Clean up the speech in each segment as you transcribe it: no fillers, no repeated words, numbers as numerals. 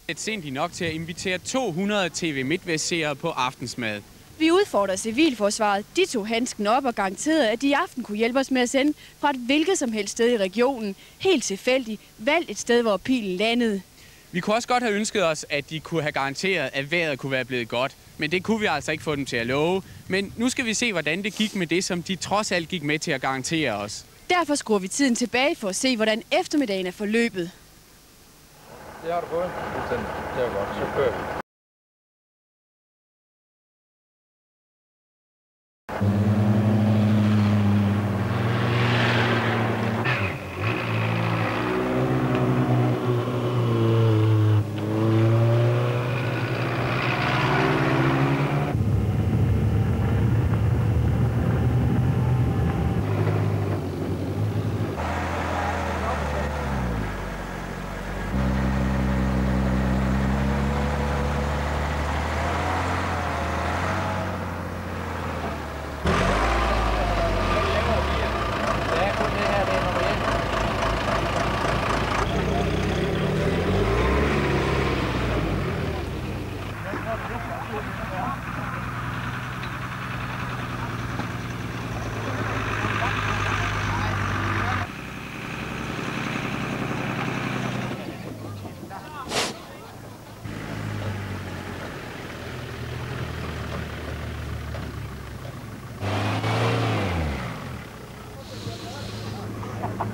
Et sent nok til at invitere 200 TV MidtVest-seere på aftensmad. Vi udfordrer civilforsvaret. De tog handsken op og garanterede, at de i aften kunne hjælpe os med at sende fra et hvilket som helst sted i regionen. Helt tilfældigt valgt et sted, hvor pilen landede. Vi kunne også godt have ønsket os, at de kunne have garanteret, at vejret kunne være blevet godt. Men det kunne vi altså ikke få dem til at love. Men nu skal vi se, hvordan det gik med det, som de trods alt gik med til at garantere os. Derfor skruer vi tiden tilbage for at se, hvordan eftermiddagen er forløbet. Det har du fået. Det er godt. Så kører vi.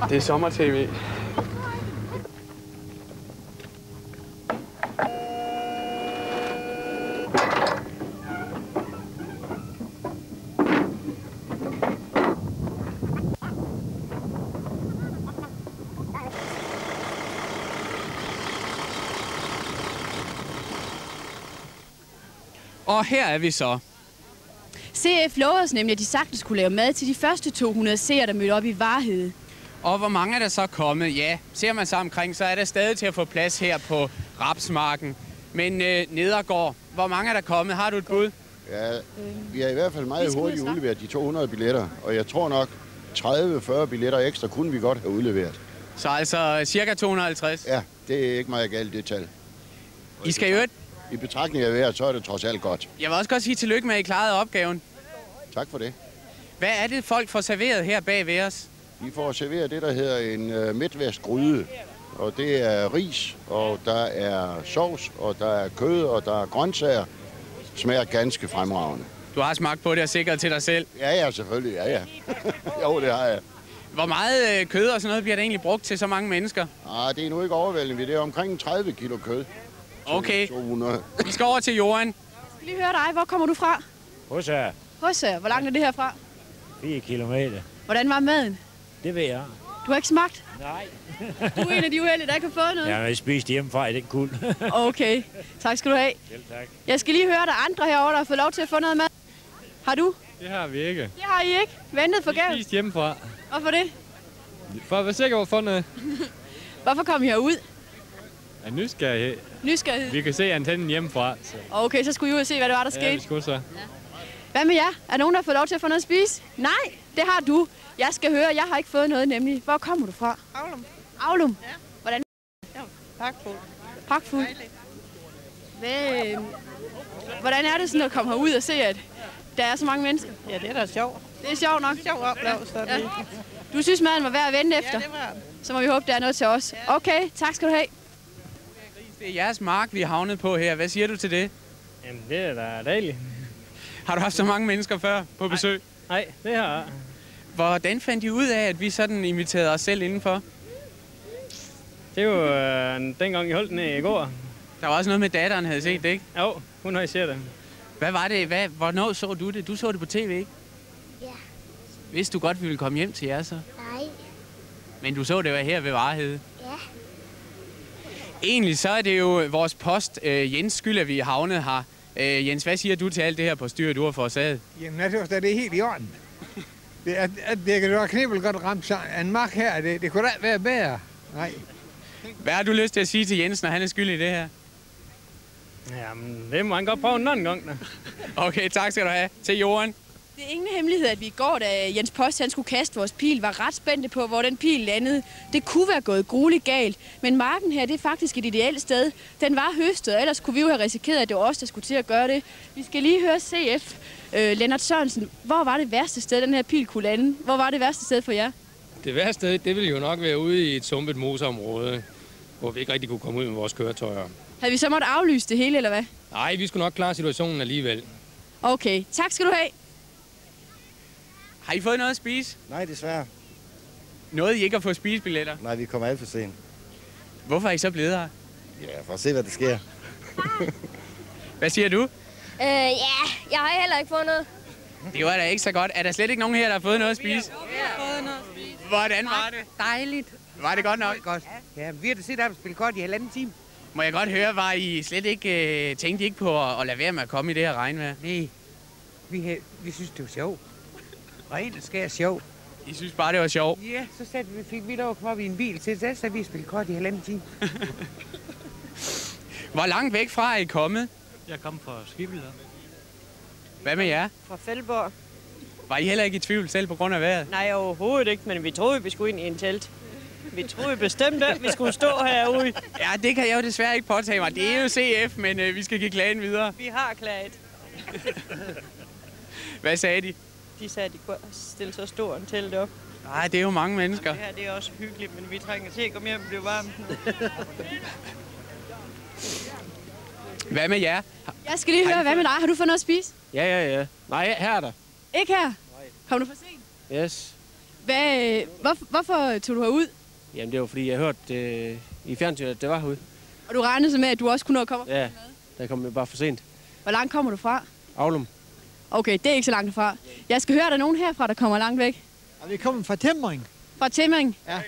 Det er sommer-tv. Og her er vi så. CF lovede os nemlig, at de sagtens kunne lave mad til de første 200 seere, der mødte op i Varhede. Og hvor mange er der så kommet? Ja, ser man sig omkring, så er der stadig til at få plads her på Rapsmarken. Men Nedergaard, hvor mange er der kommet? Har du et bud? Ja, vi har i hvert fald meget hurtigt udleveret de 200 billetter, og jeg tror nok 30-40 billetter ekstra kunne vi godt have udleveret. Så altså cirka 250? Ja, det er ikke meget galt, det tal. I skal jo... I betragtning af vejret, så er det trods alt godt. Jeg vil også godt sige tillykke med, at I klarede opgaven. Tak for det. Hvad er det, folk får serveret her bag ved os? Vi får serveret det, der hedder en midtvestgryde. Og det er ris, og der er sovs, og der er kød, og der er grøntsager. Smager ganske fremragende. Du har smagt på det og sikret til dig selv? Ja, selvfølgelig. Ja. Jo, det har jeg. Hvor meget kød og sådan noget bliver det egentlig brugt til så mange mennesker? Det er nu ikke overvældende. Det er omkring 30 kilo kød. Okay. 200. Vi skal over til Johan. Jeg skal lige høre dig. Hvor kommer du fra? Hosær. Hosær. Hvor langt er det herfra? 4 kilometer. Hvordan var maden? Det ved jeg. Du har ikke smagt? Nej. Du er en af de uheldige, der ikke har fået noget? Jeg har spist hjemmefra i den kul. Okay. Tak skal du have. Selv tak. Jeg skal lige høre, der er andre herovre, der har fået lov til at få noget mad. Har du? Det har vi ikke. Det har I ikke? Ventet forgæves? Vi spiste hjemmefra. Hvorfor det? For at være sikker på at få noget. Hvorfor kom I herud? Ja, nysgerrighed. Nysgerrighed? Vi kan se antennen hjemmefra. Så. Okay, så skulle I ud og se, hvad det var, der skete. Ja, vi skulle så. Ja. Hvad med jer? Er nogen, der har fået lov til at få noget at spise? Nej, det har du. Jeg skal høre, jeg har ikke fået noget nemlig. Hvor kommer du fra? Aulum. Aulum? Ja. Hvordan? Ja, pakfuld. Pakfuld? Hvordan er det sådan at komme herud og se, at der er så mange mennesker? Ja, det er da sjovt. Det er sjovt nok. Sjov oplevelse. Ja. Du synes, maden var værd at vente efter? Ja, det var den. Så må vi håbe, der er noget til os. Okay, tak skal du have. Det er jeres mark, vi er havnet på her. Hvad siger du til det? Jamen, det er da dejligt. Har du haft så mange mennesker før på besøg? Nej, det har jeg. Hvordan fandt I ud af, at vi sådan inviterede os selv indenfor? Det var dengang, jeg holdt den i går. Der var også noget med datteren, havde set det, ikke? Jo, hun har set det. Hvad var det? Hvornår så du det? Du så det på tv, ikke? Ja. Vidste du godt, vi ville komme hjem til jer så? Nej. Men du så det jo her ved Varhede. Ja. Egentlig så er det jo vores post, Jens skyld, at vi er havnet her. Jens, hvad siger du til alt det her på styret, du har forårsaget? Jamen, jeg synes, det er helt i orden. Det kan være knibel godt ramt en mark her. Det kunne da være bedre. Nej. Hvad har du lyst til at sige til Jens, når han er skyld i det her? Jamen, det må han godt prøve en anden gang. Da. Okay, tak skal du have. Til Johan. Det er ingen hemmelighed, at vi i går, da Jens Post han skulle kaste vores pil, var ret spændte på, hvor den pil landede. Det kunne være gået grueligt galt, men marken her, det er faktisk et ideelt sted. Den var høstet, og ellers kunne vi jo have risikeret, at det var os, der skulle til at gøre det. Vi skal lige høre CF. Lennart Sørensen, hvor var det værste sted, den her pil kunne lande? Hvor var det værste sted for jer? Det værste sted, det ville jo nok være ude i et sumpet moseområde, hvor vi ikke rigtig kunne komme ud med vores køretøjer. Havde vi så måttet aflyse det hele, eller hvad? Nej, vi skulle nok klare situationen alligevel. Okay, tak skal du have. Har I fået noget at spise? Nej, desværre. Noget, I ikke har fået spisebilletter? Nej, vi kommer alt for sent. Hvorfor er I så blevet her? Ja, for at se, hvad der sker. Hvad siger du? Ja, jeg har heller ikke fået noget. Det var da ikke så godt. Er der slet ikke nogen her, der har fået noget at spise? Vi har fået noget at spise. Hvordan var det? Dejligt. Var det godt nok? Godt. Ja, vi har da set ham spille godt i 1,5 time. Må jeg godt høre, var I slet ikke tænkte I ikke på at lade være med at komme i det her regnvejr? Nej, vi synes, det var sjovt. Rent og skær sjovt. I synes bare, det var sjovt? Ja, så fik vi lov at komme op i en bil til, så vi spille godt i 1,5 time. Hvor langt væk fra er I kommet? Jeg kom fra Skibby. Hvad med jer? Fra Fældborg. Var I heller ikke i tvivl selv på grund af vejret? Nej, overhovedet ikke, men vi troede, vi skulle ind i en telt. Vi troede bestemt, at vi skulle stå herude. Ja, det kan jeg jo desværre ikke påtage mig. Det er jo CF, men vi skal give klagen videre. Vi har klaget. Hvad sagde de? De sagde, at de kunne stille så stor en telt op. Nej, det er jo mange mennesker. Det her det er også hyggeligt, men vi trænger til at komme hjem og blive varmt. Hvad med jer? Jeg skal lige høre, hvad med dig? Har du fået noget at spise? Ja. Nej, her er der. Ikke her? Kom du for sent? Yes. Hvorfor tog du herud? Jamen, det var fordi, jeg hørte i fjernsynet, at det var herude. Og du regnede så med, at du også kunne nå at komme? Ja, der kom jeg bare for sent. Hvor langt kommer du fra? Aulum. Okay, det er ikke så langt fra. Jeg skal høre, at der er nogen herfra, der kommer langt væk. Og vi kommer fra Temmering. Fra Temmering? Ja.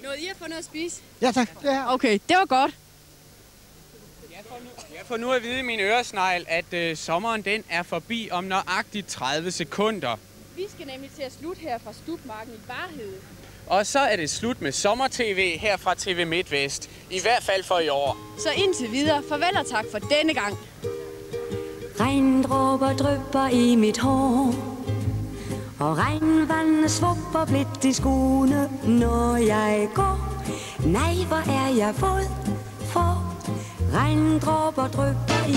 Nåede I at få noget at spise? Ja, tak. Det her. Okay, det var godt. Jeg får nu at vide i min øresnegl, at sommeren den er forbi om nøjagtigt 30 sekunder. Vi skal nemlig til at slutte her fra Stubmarken i Varhede. Og så er det slut med sommer-tv her fra TV MidtVest. I hvert fald for i år. Så indtil videre, farvel og tak for denne gang. Regndråber drypper i mit hår, og regnvandet svupper blidt i skoene, når jeg går. Nej, hvor er jeg våd, for regndråber drypper i